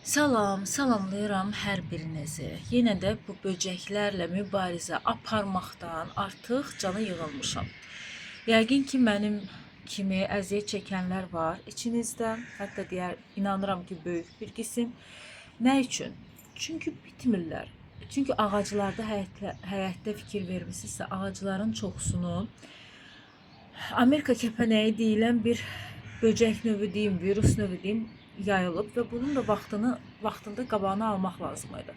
Salam, salamlayıram hər birinizi. Yenə də bu böcəklərlə mübarizə aparmaqdan artıq cana yığılmışam. Yəqin ki, mənim kimi əziyyət çəkənlər var içinizdə. Hətta deyər, inanıram ki, böyük bir qisim. Nə üçün? Çünki bitmirlər. Çünki ağaclarda həyətdə fikir vermisinizsə, ağacların çoxsunu Amerika kəpənəyi deyilən bir böcək növü deyim, virus növü deyim, yayılıb və bunun da vaxtında qabağını almaq lazım idi.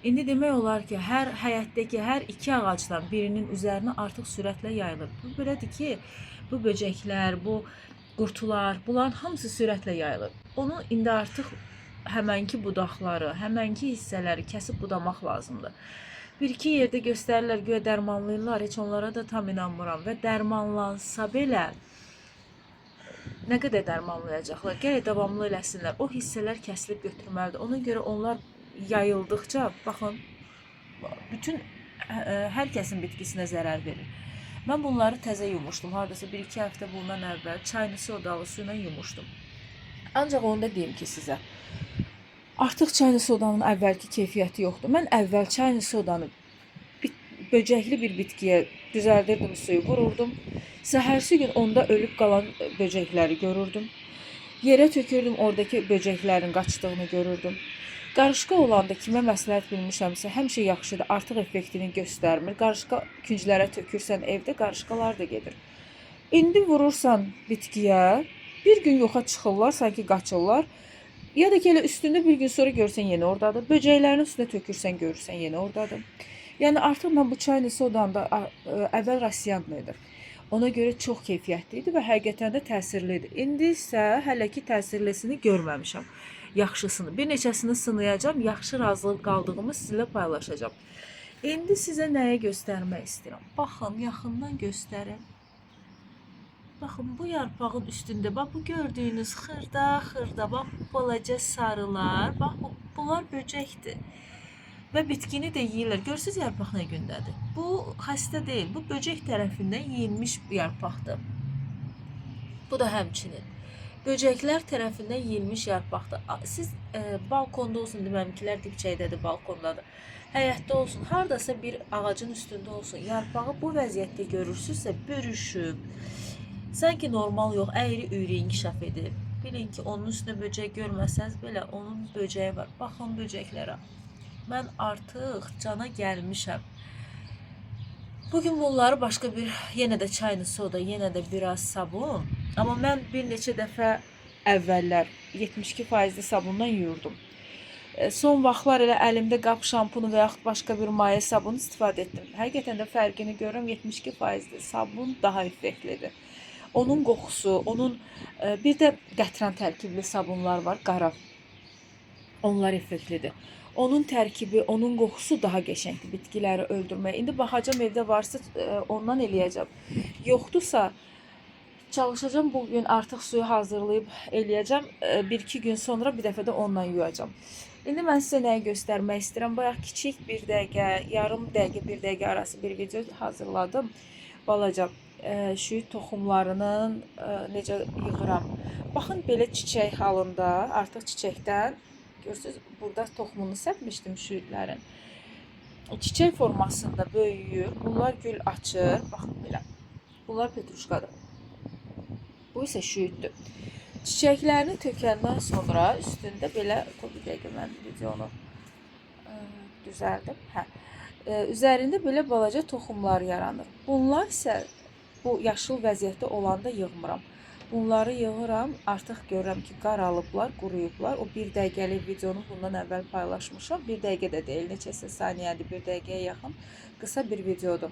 İndi demək olar ki, hər həyətdəki hər iki ağacdan birinin üzərinə artıq sürətlə yayılır. Bu belədir ki, bu böcəklər, bu qurtular, bunların hamısı sürətlə yayılır. Onu indi artıq həmənki budaqları, həmənki hissələri kəsib budamaq lazımdır. Bir-iki yerdə göstərirlər, göyə dərmanlayırlar, heç onlara da tam inanmıram və dərmanlansa belə nə qədər dərmanlayacaqlar, gərək davamlı eləsinlər. O hissələr kəsilib götürməlidir. Ona görə onlar yayıldıqca, baxın, bütün hər kəsin bitkisinə zərər verir. Mən bunları təzə yumuşdum, hardasa 1-2 həftə bundan əvvəl çayını sodalı su ilə yumuşdum. Ancaq onu da deyim ki sizə, artıq çayını sodanın əvvəlki keyfiyyəti yoxdur. Mən əvvəl çayını sodanı böcəkli bir bitkiyə düzəldirdim, suyu vururdum. Səhərsi gün onda ölüb qalan böcəkləri görürdüm. Yerə tökürdüm, oradakı böcəklərin qaçdığını görürdüm. Qarışqa olanda kimə məsləhət bilmişəmsə, həmişə yaxşıdır, artıq effektini göstərmir. Qarışqa künclərə tökürsən evdə, qarışqalar da gedir. İndi vurursan bitkiyə, bir gün yoxa çıxırlar, sanki qaçırlar. Ya da ki, elə üstündə bir gün sonra görsən yenə oradadır. Böcəklərin üstünə tökürsən, görürsən yenə oradadır. Yəni artıq mən bu çayını sodanda əvvəl rasiyanlı idi. Ona görə çox keyfiyyətli idi və həqiqətən də təsirli idi. İndi isə hələ ki təsirlisini görməmişəm. Yaxşısını, bir neçəsini sınayacağam, yaxşı razı qaldığımı sizinlə paylaşacağam. İndi sizə nəyə göstərmək istəyirəm? Baxın, yaxından göstərin. Baxın, bu yarpağın üstündə, bax bu gördüyünüz xırda, bax bu balaca sarılar, bax bunlar böcəkdir. Və bitkini də yeyirlər. Görürsüz yarpaq nə gündədir. Bu xəstə deyil, bu böcək tərəfindən yeyilmiş yarpaqdır. Bu da həmçinin. Böcəklər tərəfindən yeyilmiş yarpaqdır. Siz balkonda olsun, deməklər dibçəkdədir, balkondadır. Həyətdə olsun, hardasa bir ağacın üstündə olsun, yarpağı bu vəziyyətdə görürsünüzsə bürüşüb, sanki normal yox, əyri-üyrü inkişaf edir. Bilin ki, onun üstündə böcək görməsəniz belə onun böcəyi var. Baxın böcəklərə. Mən artıq cana gəlmişəm. Bugün bunları başqa bir, yenə də çayını soda, yenə də biraz sabun. Amma mən bir neçə dəfə əvvəllər 72% sabundan yuyurdum. Son vaxtlar elə əlimdə qap şampunu və yaxud başqa bir maye sabun istifadə etdim. Həqiqətən də fərqini görürəm, 72% sabun daha effektlidir. Onun qoxusu, onun bir də qətran tərkibli sabunlar var, qara. Onlar effektlidir. Onun tərkibi, onun qoxusu daha qəşəngdir bitkiləri öldürməyə. İndi baxacağım evdə varsa ondan eləyəcəm. Yoxdursa çalışacağım bugün artıq suyu hazırlayıb eləyəcəm. 1-2 gün sonra bir dəfə də ondan yuyacağım. İndi mən sizə nəyi göstərmək istəyirəm. Bayaq kiçik 1 dəqiqə, yarım dəqiqə, 1 dəqiqə arası bir video hazırladım. Balaca şüyüd toxumlarının necə yığıram. Baxın belə çiçək halında, artıq çiçəkdən görürsünüz, burada toxumunu səpmişdim şüyüdlərin. Çiçək formasında böyüyür. Bunlar gül açır. Baxın belə. Bunlar petruşkadır. Bu isə şüyüddür. Çiçəklərini tökəndən sonra üstündə belə, bir dəqiqə mən videonu düzəldim. Üzərində belə balaca toxumlar yaranır. Bunlar isə bu yaşıl vəziyyətdə olanda yığmıram. Bunları yığıram, artıq görürəm ki, qaralıblar, quruyublar. O 1 dəqiqəlik videonu bundan əvvəl paylaşmışam. 1 dəqiqə də deyil, neçəsə saniyədir, 1 dəqiqəyə yaxın qısa bir videodur.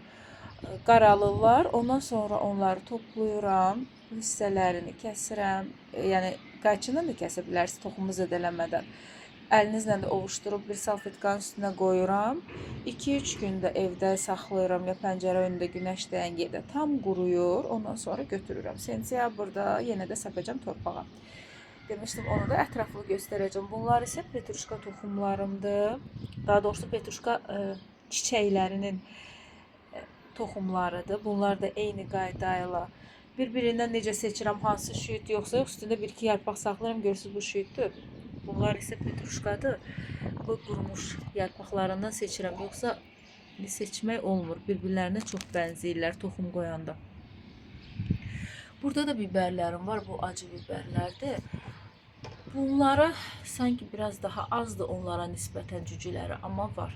Qaralırlar, ondan sonra onları toplayıram, hissələrini kəsirəm. Yəni, qayçından da kəsə bilərsiniz, toxumu zədələnmədən. Əlinizlə də ovuşdurub bir salfetkanın üstünə qoyuram. 2-3 gündə evdə saxlayıram ya pəncərə önündə günəş dəyən yerdə tam quruyur. Ondan sonra götürürəm. Sentyabrda yenə də səpəcəm torpağa. Demişdim, onu da ətraflı göstərəcəm. Bunlar isə petruşka toxumlarımdır. Daha doğrusu petruşka çiçəklərinin toxumlarıdır. Bunlar da eyni qaydayla bir-birindən necə seçirəm, hansı şüyüd yoxsa yox, üstündə 1-2 yarpaq saxlayıram, görürsünüz bu şüyüddür. Bunlar isə petruşkadır. Bu qurumuş yarpaqlarından seçirəm. Yoxsa seçmək olmur. Bir-birlərinə çox bənzəyirlər toxum qoyanda. Burada da biberlərim var. Bu acı biberlərdir. Bunlara sanki biraz daha azdır onlara nisbətən cücüləri, amma var.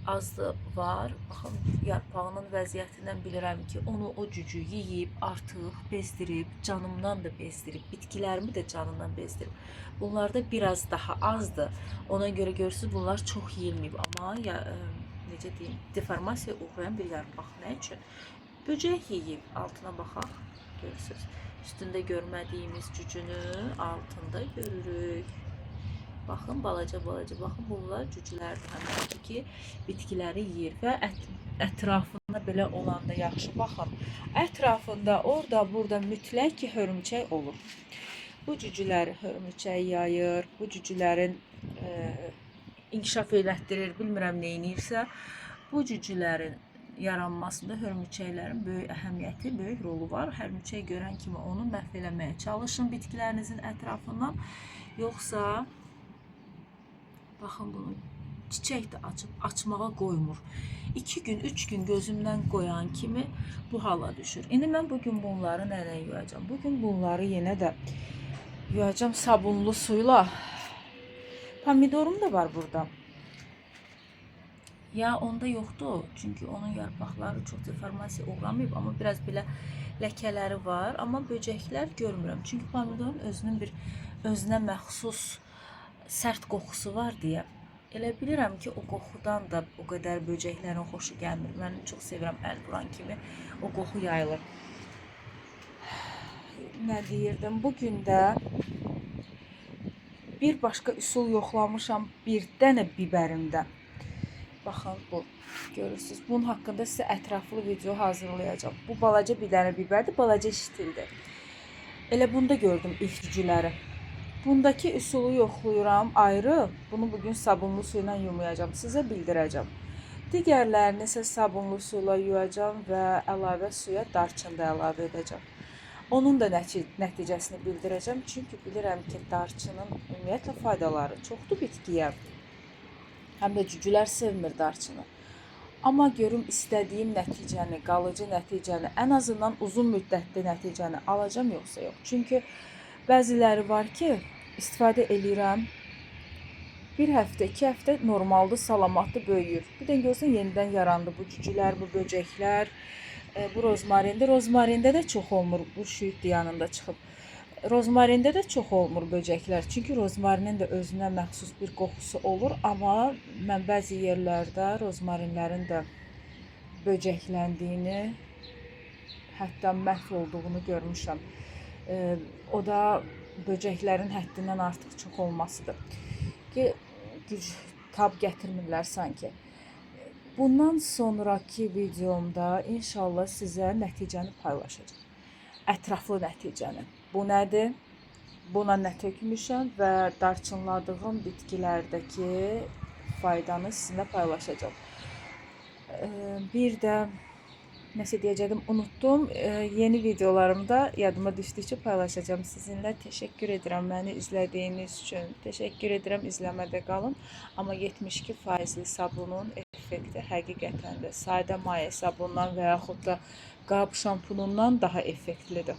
Azdır, var. Baxın, yarpağının vəziyyətindən bilirəm ki, onu o cücü yeyib, artıq bezdirib, canımdan da bezdirib, bitkilərimi də canından bezdirib. Bunlarda biraz daha azdır. Ona görə görürsünüz, bunlar çox yeyilməyib, amma necə deyim, deformasiyaya uğrayan bir yarpaq. Nə üçün? Böcək yeyib, altına baxaq, görürsünüz. Üstündə görmədiyimiz cücünü altında görürük. Baxın, balaca, baxın, bunlar cücülərdir. Həmçinin ki, bitkiləri yeyir və ətrafında belə olanda yaxşı baxın. Ətrafında, orada, burada mütləq ki, hörümçək olur. Bu cücüləri hörümçək yayır, bu cücülərin inkişaf elətdirir, bilmirəm neynirsə. Bu cücülərin yaranmasında hörümçəklərin böyük əhəmiyyəti, böyük rolu var. Hörümçək görən kimi onu məhv eləməyə çalışın bitkilərinizin ətrafından. Yoxsa baxın, bunu çiçək də açmağa qoymur. 2 gün, 3 gün gözümdən qoyan kimi bu hala düşür. İndi mən bugün bunları nələ yuyacağım? Bugün bunları yenə də yuyacağım sabunlu suyla. Pomidorum da var burada. Ya onda yoxdur, çünki onun yarpaqları çox deformasiya uğramayıb, amma biraz belə ləkələri var, amma böcəklər görmürəm. Çünki pomidorun özünə məxsus sərt qoxusu var deyə. Elə bilirəm ki, o qoxudan da o qədər böcəklərin xoşu gəlmir. Mən çox sevirəm, əl vuran kimi o qoxu yayılır. Nə deyirdim? Bugün də bir başqa üsul yoxlamışam bir dənə bibərimdə. Baxın, bu görürsünüz. Bunun haqqında sizə ətraflı video hazırlayacağım. Bu balaca bir dənə bibərdir, balaca şitildir. Elə bunda gördüm ilk cücüləri. Bundakı üsulu yoxlayıram ayrı. Bunu bugün sabunlu suyla yumayacağım. Sizə bildirəcəm. Digərlərini isə sabunlu suyla yuyacağım və əlavə suya darçın da əlavə edəcəm. Onun da nəticəsini bildirəcəm. Çünki bilirəm ki, darçının ümumiyyətlə faydaları çoxdur bitkiyə. Həm də cücülər sevmir darçını. Amma görüm istədiyim nəticəni, qalıcı nəticəni, ən azından uzun müddətli nəticəni alacağım yoxsa yox. Çünki bəziləri var ki, istifadə edirəm. Bir həftə, 2 həftə normaldır, salamatlı böyüyür. Bir də görsən yenidən yarandı bu cücülər, bu böcəklər. Bu rozmarində. Rozmarində də çox olmur, bu şüyüd yanında çıxıb. Rozmarində də çox olmur böcəklər. Çünki rozmarinin də özünə məxsus bir qoxusu olur. Amma mən bəzi yerlərdə rozmarinlərin də böcəkləndiyini, hətta məhv olduğunu görmüşəm. O da böcəklərin həddindən artıq çox olmasıdır. Ki, tab gətirmirlər sanki. Bundan sonraki videomda inşallah sizə nəticəni paylaşacağım. Ətraflı nəticəni. Bu nədir? Buna nə tökmüşəm və darçınladığım bitkilərdəki faydanı sizinlə paylaşacağım. Bir də nəsə deyəcəydim, unutdum. Yeni videolarımda yadıma düşdükcə paylaşacağım sizinlə. Təşəkkür edirəm məni izlədiyiniz üçün. Təşəkkür edirəm, izləmədə qalın. Amma 72% sabunun effekti həqiqətən də sadə maye sabundan və yaxud da qab şampunundan daha effektlidir.